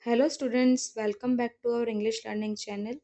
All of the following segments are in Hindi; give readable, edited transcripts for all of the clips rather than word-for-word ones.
Hello students, welcome back to our English learning channel.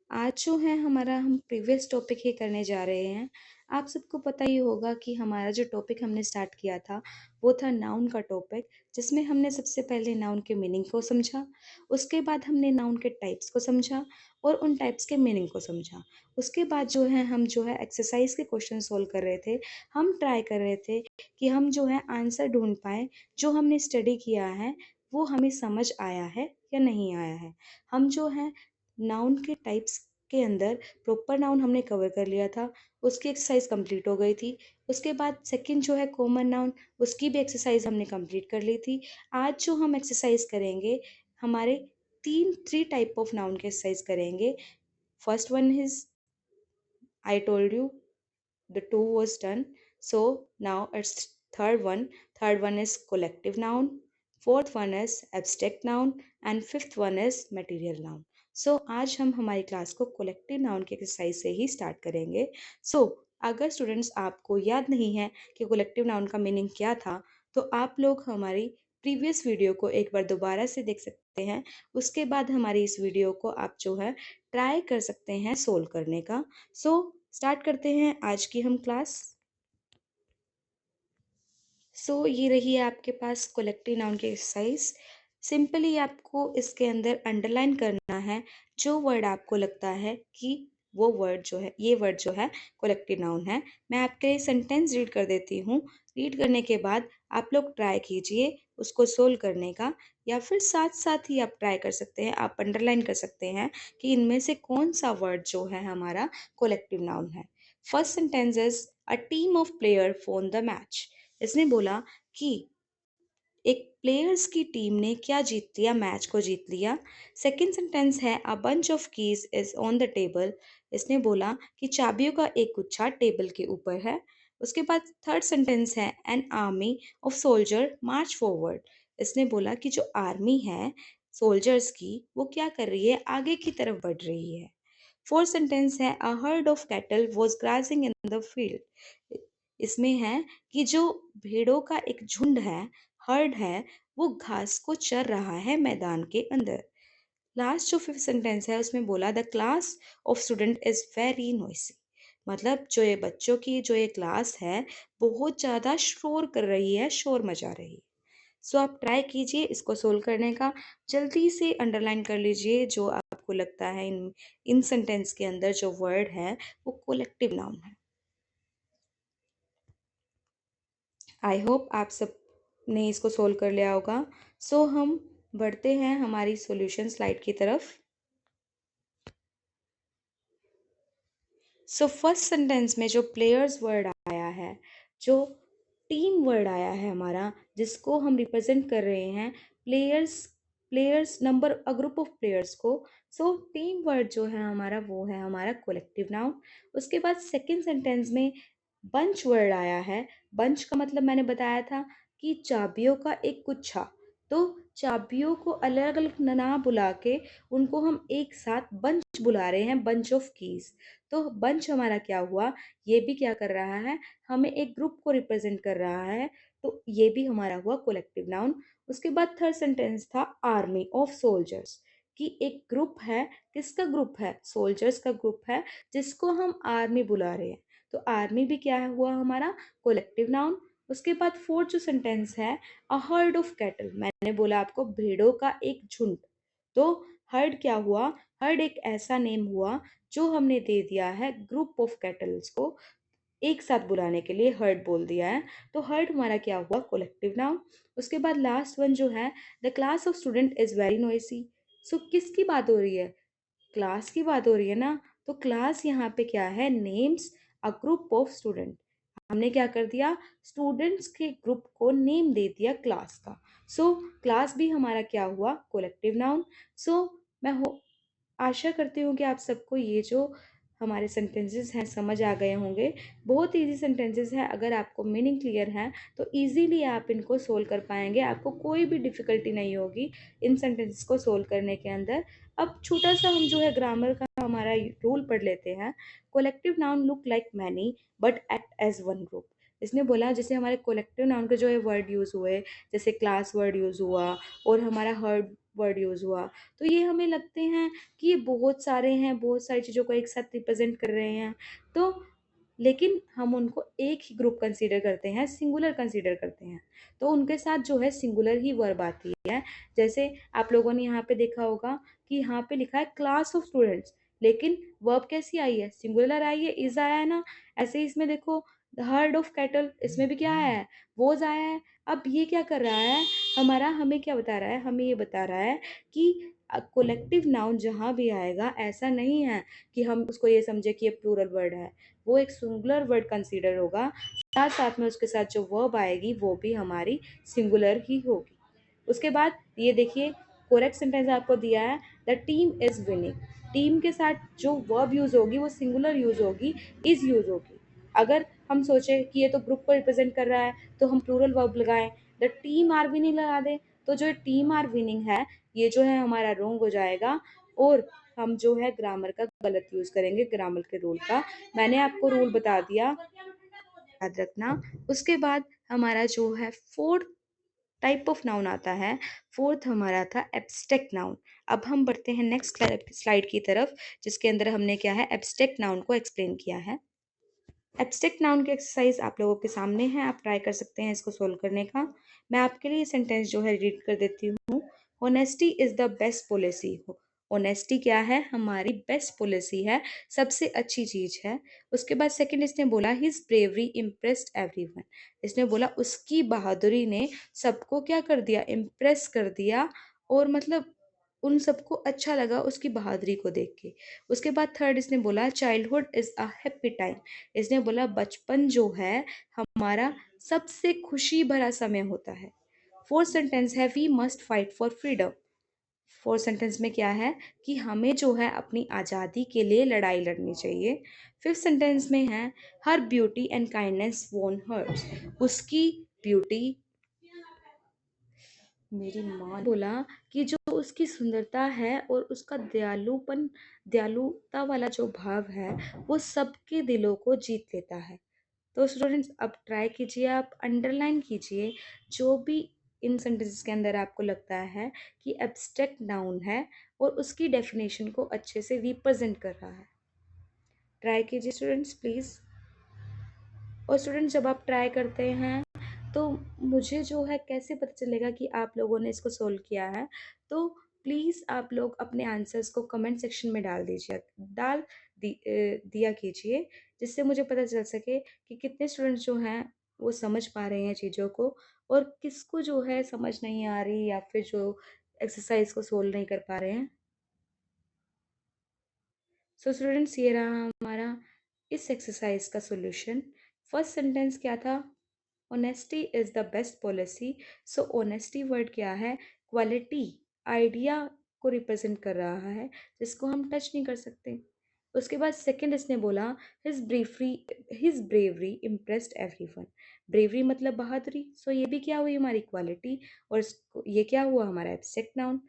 आज जो है हमारा हम प्रीवियस टॉपिक ही करने जा रहे हैं। आप सबको पता ही होगा कि हमारा जो टॉपिक हमने स्टार्ट किया था वो था नाउन का टॉपिक, जिसमें हमने सबसे पहले नाउन के मीनिंग को समझा। उसके बाद हमने नाउन के टाइप्स को समझा और उन टाइप्स के मीनिंग को समझा। उसके बाद जो है हम जो है एक्सरसाइज के क्वेश्चन सोल्व कर रहे थे। हम ट्राई कर रहे थे कि हम जो है आंसर ढूंढ पाएँ, जो हमने स्टडी किया है वो हमें समझ आया है या नहीं आया है। हम जो है नाउन के टाइप्स के अंदर प्रॉपर नाउन हमने कवर कर लिया था, उसकी एक्सरसाइज कंप्लीट हो गई थी। उसके बाद सेकंड जो है कॉमन नाउन, उसकी भी एक्सरसाइज हमने कंप्लीट कर ली थी। आज जो हम एक्सरसाइज करेंगे, हमारे थ्री टाइप ऑफ नाउन के एक्सरसाइज करेंगे। First one is I told you the two was done. So now it's third one. Third one is collective noun. Fourth one is abstract noun. And fifth one is material noun. So आज हम हमारी क्लास को collective noun की एक्सरसाइज से ही स्टार्ट करेंगे। So अगर स्टूडेंट्स आपको याद नहीं है कि collective noun का मीनिंग क्या था, तो आप लोग हमारी प्रीवियस वीडियो को एक बार दोबारा से देख सकते हैं। उसके बाद हमारी इस वीडियो को आप जो है ट्राई कर सकते हैं सोल्व करने का। सो स्टार्ट करते हैं आज की हम क्लास। ये रही है आपके पास कलेक्टिव नाउन की एक्सरसाइज। सिंपली आपको इसके अंदर अंडरलाइन करना है जो वर्ड आपको लगता है कि वो वर्ड जो है, ये वर्ड जो है कलेक्टिव नाउन है। मैं आपके लिए सेंटेंस रीड कर देती हूँ। रीड करने के बाद आप लोग ट्राई कीजिए उसको सोल्व करने का, या फिर साथ साथ ही आप ट्राई कर सकते हैं, आप अंडरलाइन कर सकते हैं कि इनमें से कौन सा वर्ड जो है हमारा कलेक्टिव नाउन है। First sentence is a team of player won the match. इसने बोला कि एक प्लेयर्स की टीम ने क्या जीत लिया, मैच को जीत लिया। सेकंड सेंटेंस है a bunch of keys is on the table. इसने बोला कि चाबियों का एक गुच्छा टेबल के ऊपर है। उसके बाद थर्ड सेंटेंस है an army of soldier March forward. इसने बोला कि जो आर्मी है सोल्जर्स की, वो क्या कर रही है, आगे की तरफ बढ़ रही है। फोर्थ सेंटेंस है a herd of cattle was grossing in the field. इसमें है कि जो भेड़ों का एक झुंड है, हर्ड है, वो घास को चर रहा है मैदान के अंदर। लास्ट जो फिफ्थ सेंटेंस है उसमें बोला the class of student is very noisy. मतलब जो ये बच्चों की जो ये क्लास है बहुत ज़्यादा शोर कर रही है, शोर मचा रही है। आप ट्राई कीजिए इसको सोल्व करने का। जल्दी से अंडरलाइन कर लीजिए जो आपको लगता है इन सेंटेंस के अंदर जो वर्ड है वो कलेक्टिव नाउन है। आई होप आप सब ने इसको सोल्व कर लिया होगा। हम बढ़ते हैं हमारी सॉल्यूशन स्लाइड की तरफ। फर्स्ट सेंटेंस में जो प्लेयर्स वर्ड आया है, जो टीम वर्ड आया है हमारा, जिसको हम रिप्रेजेंट कर रहे हैं, players, players number, a group of players को। टीम वर्ड जो है हमारा वो है हमारा कलेक्टिव नाउन। उसके बाद सेकंड सेंटेंस में बंच वर्ड आया है। बंच का मतलब मैंने बताया था कि चाबियों का एक गुच्छा। तो चाबियों को अलग अलग ना बुला के उनको हम एक साथ बंच बुला रहे हैं, बंच ऑफ कीज। तो बंच हमारा क्या हुआ, ये भी क्या कर रहा है, हमें एक ग्रुप को रिप्रेजेंट कर रहा है। तो ये भी हमारा हुआ कलेक्टिव नाउन। उसके बाद थर्ड सेंटेंस था आर्मी ऑफ सोल्जर्स, कि एक ग्रुप है। किसका ग्रुप है, सोल्जर्स का ग्रुप है, जिसको हम आर्मी बुला रहे हैं। तो आर्मी भी क्या हुआ हमारा कलेक्टिव नाउन। उसके बाद फोर्थ जो सेंटेंस है अ हर्ड ऑफ कैटल, मैंने बोला आपको भेड़ों का एक झुंड। तो हर्ड क्या हुआ, हर्ड एक ऐसा नेम हुआ जो हमने दे दिया है ग्रुप ऑफ कैटल्स को एक साथ बुलाने के लिए, हर्ड बोल दिया है। तो हर्ड हमारा क्या हुआ कलेक्टिव नाउन। उसके बाद लास्ट वन जो है the class of student is very noisy. किसकी बात हो रही है, क्लास की बात हो रही है ना। तो क्लास यहाँ पे क्या है, names a group of student. हमने क्या कर दिया, स्टूडेंट्स के ग्रुप को नेम दे दिया क्लास का। क्लास भी हमारा क्या हुआ कलेक्टिव नाउन। मैं आशा करती हूँ कि आप सबको ये जो हमारे सेंटेंसेस हैं समझ आ गए होंगे। बहुत इजी सेंटेंसेस हैं, अगर आपको मीनिंग क्लियर है तो इजीली आप इनको सोल्व कर पाएंगे, आपको कोई भी डिफ़िकल्टी नहीं होगी इन सेंटेंसेस को सोल्व करने के अंदर। अब छोटा सा हम जो है ग्रामर का हमारा रूल पढ़ लेते हैं। Collective noun look like many but act as one group. इसने बोला जैसे हमारे कलेक्टिव नाउन के जो है वर्ड यूज़ हुए, जैसे क्लास वर्ड यूज़ हुआ और हमारा हर्ड वर्ड यूज़ हुआ। तो ये हमें लगते हैं कि ये बहुत सारे हैं, बहुत सारी चीज़ों को एक साथ रिप्रेजेंट कर रहे हैं। तो लेकिन हम उनको एक ही ग्रुप कंसीडर करते हैं, सिंगुलर कंसीडर करते हैं। तो उनके साथ जो है सिंगुलर ही वर्ब आती है। जैसे आप लोगों ने यहाँ पे देखा होगा कि यहाँ पे लिखा है क्लास ऑफ स्टूडेंट्स, लेकिन वर्ब कैसी आई है, सिंगुलर आई है, इज आया है ना। ऐसे ही इसमें देखो हर्ड ऑफ कैटल, इसमें भी क्या आया है, वोज आया है। अब ये क्या कर रहा है हमारा, हमें क्या बता रहा है, हमें ये बता रहा है कि कोलेक्टिव नाउन जहाँ भी आएगा ऐसा नहीं है कि हम उसको ये समझे कि ये प्लूरल वर्ड है, वो एक सिंगुलर वर्ड कंसीडर होगा। साथ साथ में उसके साथ जो वर्ब आएगी वो भी हमारी सिंगुलर ही होगी। उसके बाद ये देखिए करेक्ट सेंटेंस आपको दिया है, the team is winning. Team के साथ जो वर्ब यूज होगी वो सिंगुलर यूज होगी, इज यूज होगी। अगर हम सोचे कि ये तो ग्रुप को रिप्रेजेंट कर रहा है तो हम प्लूरल वर्ब लगाएं, द टीम आर विनिंग लगा दें, तो जो टीम आर विनिंग है ये जो है हमारा रॉन्ग हो जाएगा और हम जो है ग्रामर का गलत यूज करेंगे, ग्रामर के रूल का। मैंने आपको रूल बता दिया, याद रखना। उसके बाद हमारा जो है फोर्थ टाइप ऑफ नाउन आता है, फोर्थ हमारा था एब्स्ट्रैक्ट नाउन। अब हम बढ़ते हैं नेक्स्ट स्लाइड की तरफ, जिसके अंदर हमने क्या है एब्स्ट्रैक्ट नाउन को एक्सप्लेन किया है। एब्स्ट्रैक्ट नाउन की एक्सरसाइज आप लोगों के सामने है, आप ट्राई कर सकते हैं इसको सोल्व करने का। मैं आपके लिए सेंटेंस जो है रीड कर देती हूँ। Honesty is the best policy. Honesty क्या है, हमारी बेस्ट पॉलिसी है, सबसे अच्छी चीज है। उसके बाद सेकंड इसने बोला हिज ब्रेवरी इम्प्रेस्ड एवरीवन। इसने बोला उसकी बहादुरी ने सबको क्या कर दिया, इम्प्रेस कर दिया, और मतलब उन सबको अच्छा लगा उसकी बहादुरी को देख के। उसके बाद थर्ड इसने बोला childhood is a happy time. इसने बोला बचपन जो है हमारा सबसे खुशी भरा समय होता है। फोर्थ सेंटेंस है we must fight for freedom. Fourth sentence में क्या है कि हमें जो है अपनी आज़ादी के लिए लड़ाई लड़नी चाहिए। फिफ्थ सेंटेंस में है हर ब्यूटी एंड काइंडनेस वोन हर्ट्स। उसकी ब्यूटी, मेरी माँ ने बोला कि जो उसकी सुंदरता है और उसका दयालुपन, दयालुता वाला जो भाव है वो सबके दिलों को जीत लेता है। तो स्टूडेंट्स अब ट्राई कीजिए, आप अंडरलाइन कीजिए जो भी इन सेंटेंसेस के अंदर आपको लगता है कि एब्स्ट्रैक्ट नाउन है और उसकी डेफिनेशन को अच्छे से रिप्रेजेंट कर रहा है। ट्राई कीजिए स्टूडेंट्स प्लीज़। और स्टूडेंट्स जब आप ट्राई करते हैं तो मुझे जो है कैसे पता चलेगा कि आप लोगों ने इसको सोल्व किया है। तो प्लीज़ आप लोग अपने आंसर्स को कमेंट सेक्शन में डाल दीजिए, दिया कीजिए, जिससे मुझे पता चल सके कि कितने स्टूडेंट्स जो हैं वो समझ पा रहे हैं चीज़ों को, और किसको जो है समझ नहीं आ रही या फिर जो एक्सरसाइज को सोल्व नहीं कर पा रहे हैं। सो स्टूडेंट्स ये रहा हमारा इस एक्सरसाइज का सॉल्यूशन। फर्स्ट सेंटेंस क्या था, honesty is the best policy. So honesty word क्या है, क्वालिटी, आइडिया को रिप्रेजेंट कर रहा है जिसको हम टच नहीं कर सकते। उसके बाद सेकंड इसने बोला his bravery impressed everyone. Bravery मतलब बहादुरी, सो ये भी क्या हुई हमारी क्वालिटी, और ये क्या हुआ हमारा एब्स्ट्रैक्ट नाउन।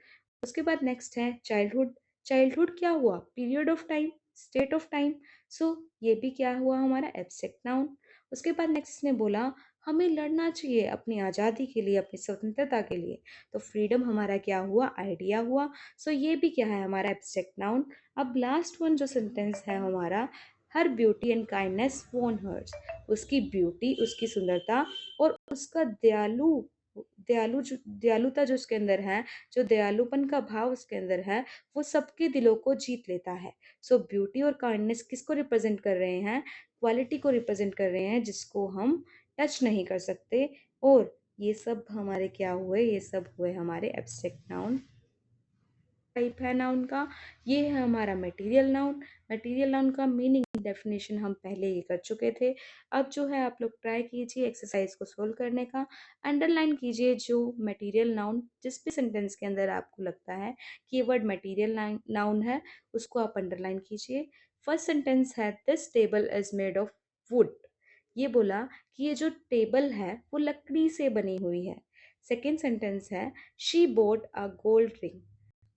उसके बाद नेक्स्ट है चाइल्डहुड। चाइल्डहुड क्या हुआ, period of time, state of time, so ये भी क्या हुआ हमारा एब्स्ट्रैक्ट नाउन। उसके बाद नेक्स्ट ने बोला हमें लड़ना चाहिए अपनी आज़ादी के लिए, अपनी स्वतंत्रता के लिए, तो फ्रीडम हमारा क्या हुआ, आइडिया हुआ। सो ये भी क्या है हमारा एब्स्ट्रैक्ट नाउन। अब लास्ट वन जो सेंटेंस है हमारा, हर ब्यूटी एंड काइंडनेस वोन हर्ट्स। उसकी ब्यूटी, उसकी सुंदरता और उसका दयालुता जो उसके अंदर है, जो दयालुपन का भाव उसके अंदर है, वो सबके दिलों को जीत लेता है। सो ब्यूटी और काइंडनेस किसको रिप्रेजेंट कर रहे हैं, क्वालिटी को रिप्रेजेंट कर रहे हैं जिसको हम टच नहीं कर सकते। और ये सब हमारे क्या हुए, ये सब हुए हमारे एब्स्ट्रैक्ट नाउन। टाइप है नाउन का, ये है हमारा मटेरियल नाउन। मटेरियल नाउन का मीनिंग डेफिनेशन हम पहले ही कर चुके थे। अब जो है आप लोग ट्राई कीजिए एक्सरसाइज को सोल्व करने का। अंडरलाइन कीजिए जो मटेरियल नाउन जिस भी सेंटेंस के अंदर आपको लगता है कि ये वर्ड मटेरियल नाउन है, उसको आप अंडरलाइन कीजिए। फर्स्ट सेंटेंस है this table is made of would. ये बोला कि ये जो टेबल है वो लकड़ी से बनी हुई है। सेकेंड सेंटेंस है she bought a gold ring.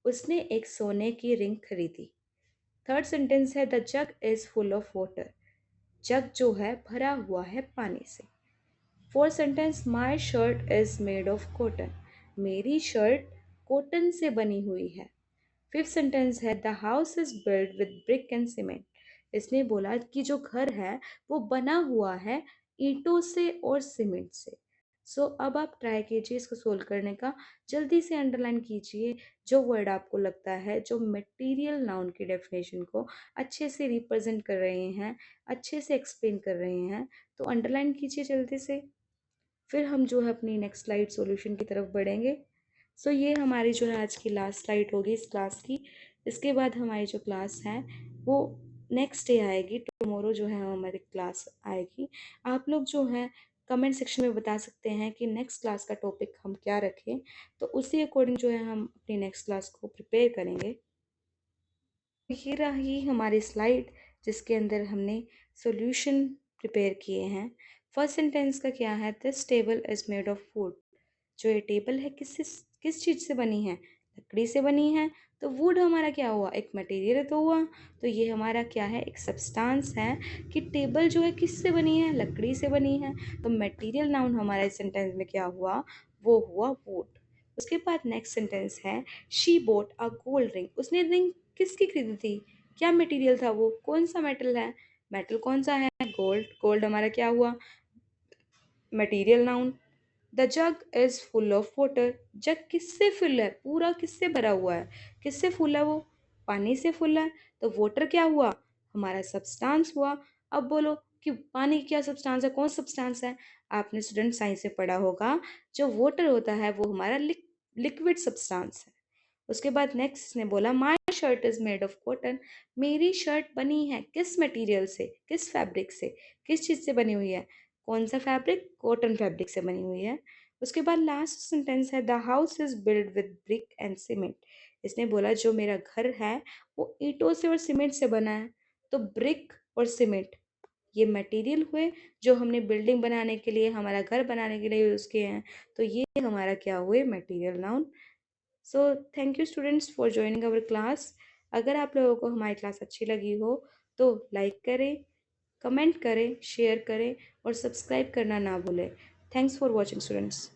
उसने एक सोने की रिंग खरीदी। थर्ड सेंटेंस है the jug is full of water. Jug जो है भरा हुआ है पानी से। Fourth sentence my shirt is made of cotton. मेरी शर्ट कॉटन से बनी हुई है। फिफ्थ सेंटेंस है the house is build with brick and cement. इसने बोला कि जो घर है वो बना हुआ है ईंटों से और सीमेंट से। अब आप ट्राई कीजिए इसको सोल्व करने का। जल्दी से अंडरलाइन कीजिए जो वर्ड आपको लगता है जो मटेरियल नाउन की डेफिनेशन को अच्छे से रिप्रेजेंट कर रहे हैं, अच्छे से एक्सप्लेन कर रहे हैं, तो अंडरलाइन कीजिए जल्दी से। फिर हम जो है अपनी नेक्स्ट स्लाइड सॉल्यूशन की तरफ बढ़ेंगे। ये हमारी जो है आज की लास्ट स्लाइड होगी इस क्लास की। इसके बाद हमारी जो क्लास है वो नेक्स्ट डे आएगी, टुमारो जो है हमारी क्लास आएगी। आप लोग जो है कमेंट सेक्शन में बता सकते हैं कि नेक्स्ट क्लास का टॉपिक हम क्या रखें, तो उसी अकॉर्डिंग जो है हम अपनी नेक्स्ट क्लास को प्रिपेयर करेंगे। ये रही हमारी स्लाइड जिसके अंदर हमने सॉल्यूशन प्रिपेयर किए हैं। फर्स्ट सेंटेंस का क्या है, this table is made of would. जो ये टेबल है किस चीज़ से बनी है, लकड़ी से बनी है। तो वुड हमारा क्या हुआ, एक मटेरियल तो हुआ। तो ये हमारा क्या है, एक सब्सटेंस है कि टेबल जो है किससे बनी है, लकड़ी से बनी है। तो मटेरियल नाउन हमारा इस सेंटेंस में क्या हुआ, वो हुआ वुड। उसके बाद नेक्स्ट सेंटेंस है she bought a gold ring. उसने रिंग किसकी खरीदी थी, क्या मटेरियल था वो, कौन सा मेटल है, मेटल कौन सा है, गोल्ड। गोल्ड हमारा क्या हुआ, material noun. The jug is full of water. Jug किससे फुल है, पूरा किससे भरा हुआ है, किससे फुल है वो, पानी से फुल है। तो वाटर क्या हुआ, हमारा सब्सटेंस हुआ। अब बोलो कि पानी क्या सब्सटेंस है, कौन सब्सटेंस है। आपने स्टूडेंट साइंस से पढ़ा होगा जो वाटर होता है वो हमारा लिक्विड सब्सटेंस है। उसके बाद नेक्स्ट ने बोला माई shirt is made of cotton. मेरी शर्ट बनी है किस मटेरियल से, किस फैब्रिक से, किस चीज़ से बनी हुई है, कौन सा फैब्रिक, कॉटन फैब्रिक से बनी हुई है। उसके बाद लास्ट सेंटेंस है the house is build with brick and cement. इसने बोला जो मेरा घर है वो ईंटों से और सीमेंट से बना है। तो ब्रिक और सीमेंट ये मटेरियल हुए जो हमने बिल्डिंग बनाने के लिए, हमारा घर बनाने के लिए यूज़ किए हैं। तो ये हमारा क्या हुए, material noun. Thank you students for joining our class. अगर आप लोगों को हमारी क्लास अच्छी लगी हो तो लाइक करें, कमेंट करें, शेयर करें और सब्सक्राइब करना ना भूलें। Thanks for watching students.